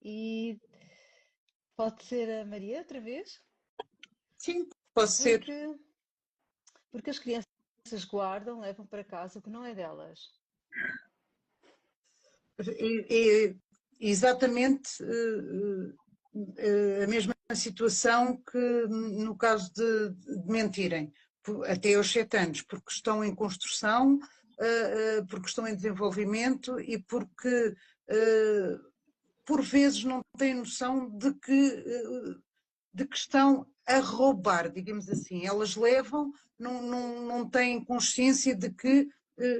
E pode ser a Maria outra vez? Sim, pode ser. Porque, porque as crianças guardam, levam para casa o que não é delas. É exatamente a mesma situação que no caso de mentirem, até aos 7 anos, porque estão em construção, porque estão em desenvolvimento e porque por vezes não têm noção de que estão a roubar, digamos assim. Elas levam, não têm consciência de que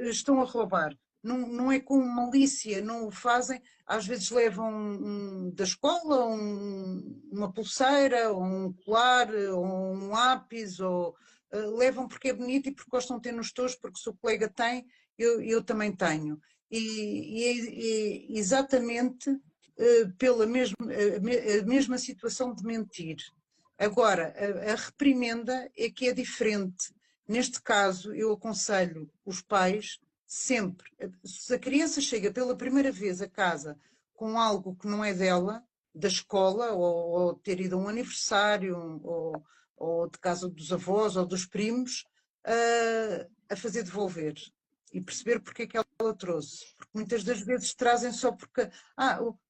estão a roubar. Não é com malícia, não o fazem. Às vezes levam da escola uma pulseira, ou um colar, ou um lápis, ou levam porque é bonito e porque gostam de ter nos tojos, porque se o colega tem, eu também tenho. E é exatamente pela a mesma situação de mentir. Agora, a reprimenda é que é diferente. Neste caso, eu aconselho os pais sempre, se a criança chega pela primeira vez a casa com algo que não é dela, da escola, ou ter ido a um aniversário, ou de casa dos avós ou dos primos, a fazer devolver e perceber porque é que ela trouxe. Porque muitas das vezes trazem só porque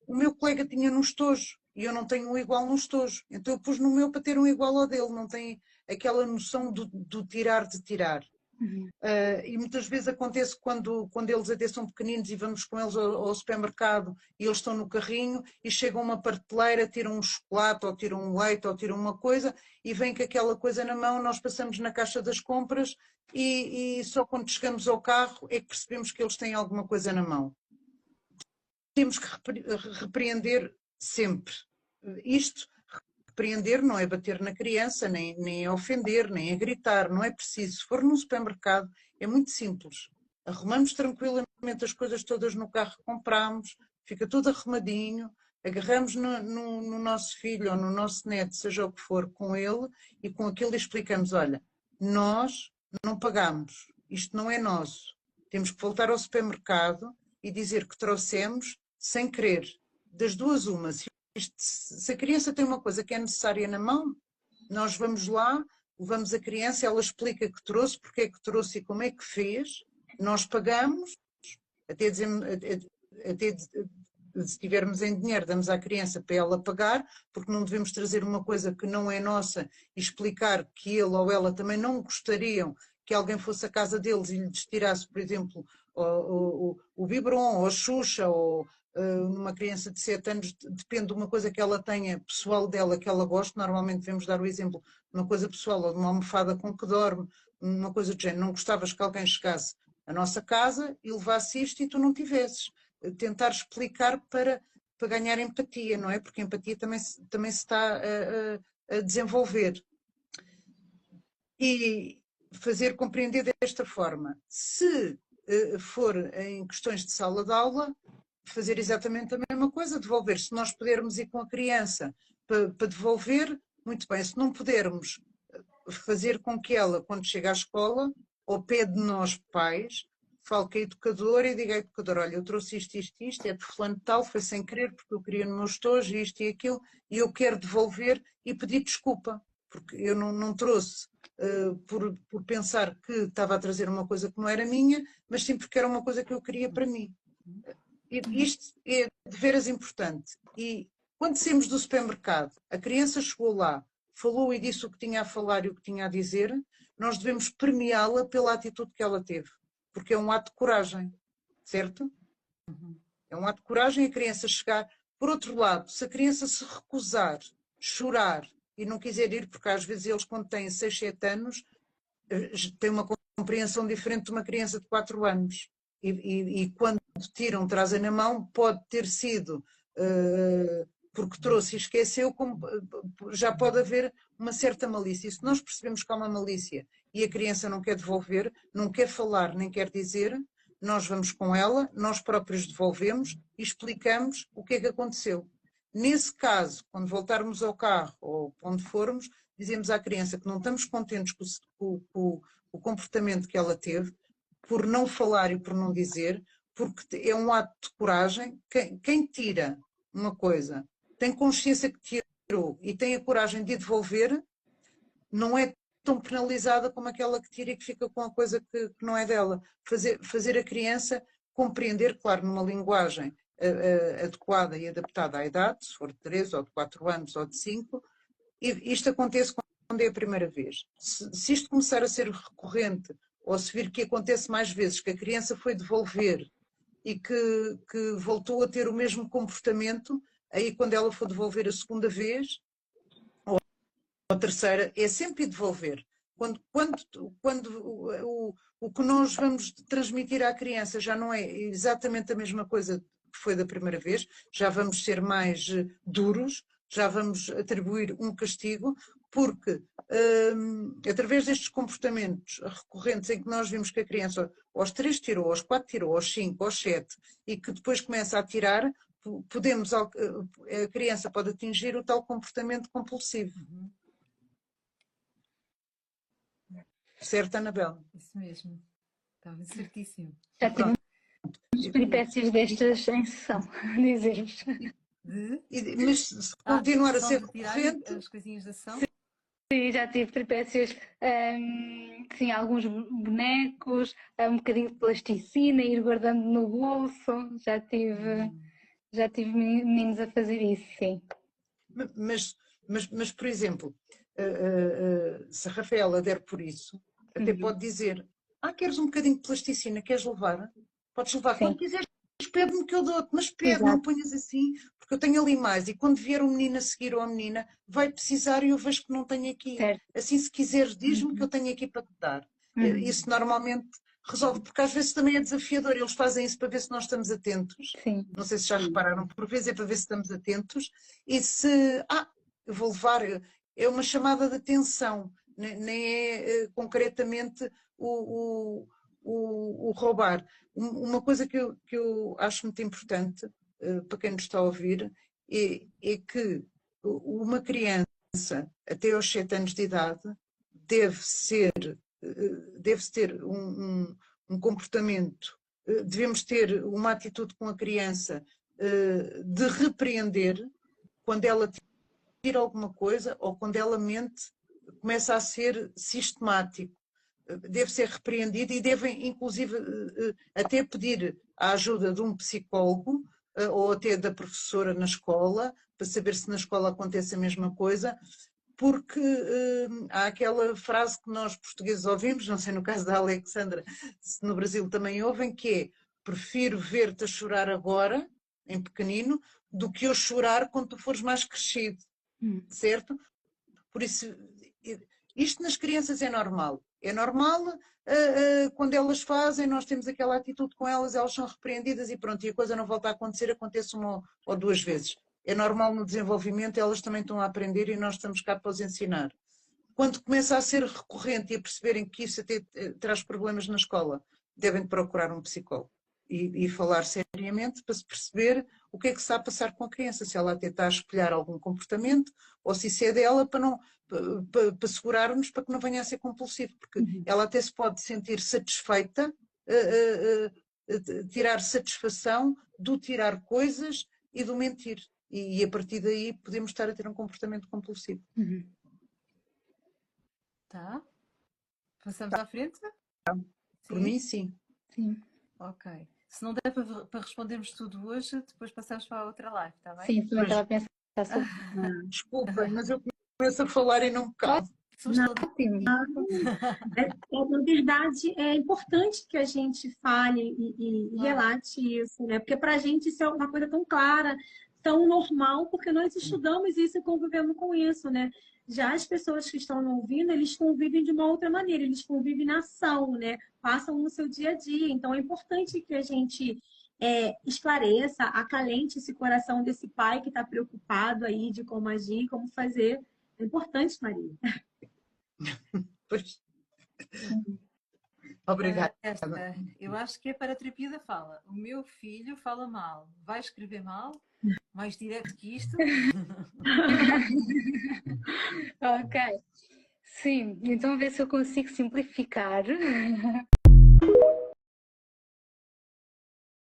o meu colega tinha no estojo e eu não tenho um igual no estojo. Então eu pus no meu para ter um igual ao dele, não tem aquela noção do tirar de tirar. E muitas vezes acontece quando eles até são pequeninos e vamos com eles ao supermercado e eles estão no carrinho e chegam a uma prateleira, tiram um chocolate ou tiram um leite ou tiram uma coisa e vem com aquela coisa na mão, nós passamos na caixa das compras e só quando chegamos ao carro é que percebemos que eles têm alguma coisa na mão. Temos que repreender sempre. Isto, repreender não é bater na criança, nem ofender, nem a gritar, não é preciso. Se for num supermercado, é muito simples. Arrumamos tranquilamente as coisas todas no carro que compramos, fica tudo arrumadinho, agarramos no nosso filho ou no nosso neto, seja o que for, com ele, e com aquilo lhe explicamos, olha, nós não pagamos, isto não é nosso. Temos que voltar ao supermercado e dizer que trouxemos sem querer. Das duas, uma. Se a criança tem uma coisa que é necessária na mão, nós vamos lá, levamos a criança, ela explica que trouxe, porque é que trouxe e como é que fez, nós pagamos, até, até se tivermos em dinheiro, damos à criança para ela pagar, porque não devemos trazer uma coisa que não é nossa e explicar que ele ou ela também não gostariam que alguém fosse à casa deles e lhes tirasse, por exemplo, o biberon, ou a Xuxa, ou numa criança de 7 anos, depende de uma coisa que ela tenha pessoal dela, que ela goste. Normalmente devemos dar o exemplo de uma coisa pessoal, ou de uma almofada com que dorme, uma coisa do género. Não gostavas que alguém chegasse à nossa casa e levasse isto e tu não tivesses. Tentar explicar para ganhar empatia, não é? Porque a empatia também se está a desenvolver. E fazer compreender desta forma. Se for em questões de sala de aula, fazer exatamente a mesma coisa, devolver. Se nós pudermos ir com a criança para devolver, muito bem. Se não pudermos, fazer com que ela, quando chega à escola, ao pé de nós pais, fale com a educadora e diga à educadora, olha, eu trouxe isto, é de fulano tal, foi sem querer, porque eu queria no meu estojo, isto e aquilo, e eu quero devolver e pedir desculpa, porque eu não trouxe por pensar que estava a trazer uma coisa que não era minha, mas sim porque era uma coisa que eu queria para mim. Isto é de veras importante. E quando saímos do supermercado, a criança chegou lá, falou e disse o que tinha a falar e o que tinha a dizer, nós devemos premiá-la pela atitude que ela teve, porque é um ato de coragem, certo? É um ato de coragem a criança chegar. Por outro lado, se a criança se recusar, chorar e não quiser ir, porque às vezes eles, quando têm 6, 7 anos, têm uma compreensão diferente de uma criança de 4 anos. E quando tiram, trazem na mão, pode ter sido porque trouxe e esqueceu, como já pode haver uma certa malícia. E se nós percebemos que há uma malícia e a criança não quer devolver, não quer falar, nem quer dizer, nós vamos com ela, nós próprios devolvemos e explicamos o que é que aconteceu. Nesse caso, quando voltarmos ao carro ou onde formos, dizemos à criança que não estamos contentes com o comportamento que ela teve, por não falar e por não dizer, porque é um ato de coragem. Quem tira uma coisa, tem consciência que tirou e tem a coragem de devolver, não é tão penalizada como aquela que tira e que fica com a coisa que não é dela. Fazer a criança compreender, claro, numa linguagem adequada e adaptada à idade, se for de 3 ou de 4 anos ou de 5, e isto acontece quando é a primeira vez. Se isto começar a ser recorrente, ou se vir que acontece mais vezes, que a criança foi devolver e que voltou a ter o mesmo comportamento, aí quando ela for devolver a segunda vez, ou a terceira, é sempre devolver. Quando o que nós vamos transmitir à criança já não é exatamente a mesma coisa que foi da primeira vez, já vamos ser mais duros, já vamos atribuir um castigo, porque através destes comportamentos recorrentes em que nós vimos que a criança aos 3 tirou, aos 4 tirou, aos 5, aos 7, e que depois começa a tirar, a criança pode atingir o tal comportamento compulsivo. Certo, Anabela? Isso mesmo. Estava certíssimo. Já tivemos peripécias destas em sessão, dizemos. Mas se continuar a ser recorrente... As coisinhas da ação? Sim, já tive peripécias, sim, alguns bonecos, um bocadinho de plasticina, ir guardando no bolso. Já tive meninos a fazer isso, sim. Mas por exemplo, se a Rafaela der por isso, até pode dizer: queres um bocadinho de plasticina, queres levar? Podes levar. Sim. Quando quiseres, pede-me que eu dou-te, mas pede, Exato. não ponhas assim, porque eu tenho ali mais. E quando vier um menino a seguir ou a menina, vai precisar e eu vejo que não tenho aqui. Certo. Assim, se quiseres, diz-me que eu tenho aqui para te dar. Isso normalmente resolve, porque às vezes também é desafiador. Eles fazem isso para ver se nós estamos atentos. Sim. Não sei se já repararam, por vezes é para ver se estamos atentos. E se, eu vou levar, é uma chamada de atenção, nem é concretamente o roubar. Uma coisa que eu acho muito importante para quem nos está a ouvir é que uma criança até aos 7 anos de idade deve ter um comportamento, devemos ter uma atitude com a criança de repreender quando ela tira alguma coisa ou quando ela mente, começa a ser sistemático. Deve ser repreendido e devem, inclusive, até pedir a ajuda de um psicólogo ou até da professora na escola, para saber se na escola acontece a mesma coisa, porque há aquela frase que nós portugueses ouvimos, não sei no caso da Alexandra, se no Brasil também ouvem, que é: prefiro ver-te a chorar agora, em pequenino, do que eu chorar quando tu fores mais crescido, certo? Por isso, isto nas crianças é normal. É normal quando elas fazem, nós temos aquela atitude com elas, elas são repreendidas e pronto, e a coisa não volta a acontecer, acontece 1 ou 2 vezes. É normal no desenvolvimento, elas também estão a aprender e nós estamos cá para os ensinar. Quando começa a ser recorrente e a perceberem que isso até traz problemas na escola, devem procurar um psicólogo e falar seriamente para se perceber o que é que se está a passar com a criança, se ela até está a espelhar algum comportamento ou se isso é dela para segurarmos para que não venha a ser compulsivo, porque ela até se pode sentir satisfeita, tirar satisfação do tirar coisas e do mentir. E a partir daí podemos estar a ter um comportamento compulsivo. Tá? Passamos à frente? Por mim, sim. Sim. Ok. Se não der para respondermos tudo hoje, depois passamos para a outra live, está bem? Sim, também estava a pensar sobre. Desculpem, mas eu começo a falar e não me calo. Ótimo. Na verdade, é importante que a gente fale e relate isso, né? Porque para a gente isso é uma coisa tão clara, tão normal, porque nós estudamos isso e convivemos com isso, né? Já as pessoas que estão ouvindo, eles convivem de uma outra maneira, eles convivem na ação, né? Passam no seu dia a dia. Então, é importante que a gente esclareça, acalente esse coração desse pai que está preocupado aí de como agir, como fazer. É importante, Maria. Pois. Obrigada. Eu acho que é para a terapia da fala. O meu filho fala mal. Vai escrever mal? Mais direto que isto? Ok. Sim, então a ver se eu consigo simplificar.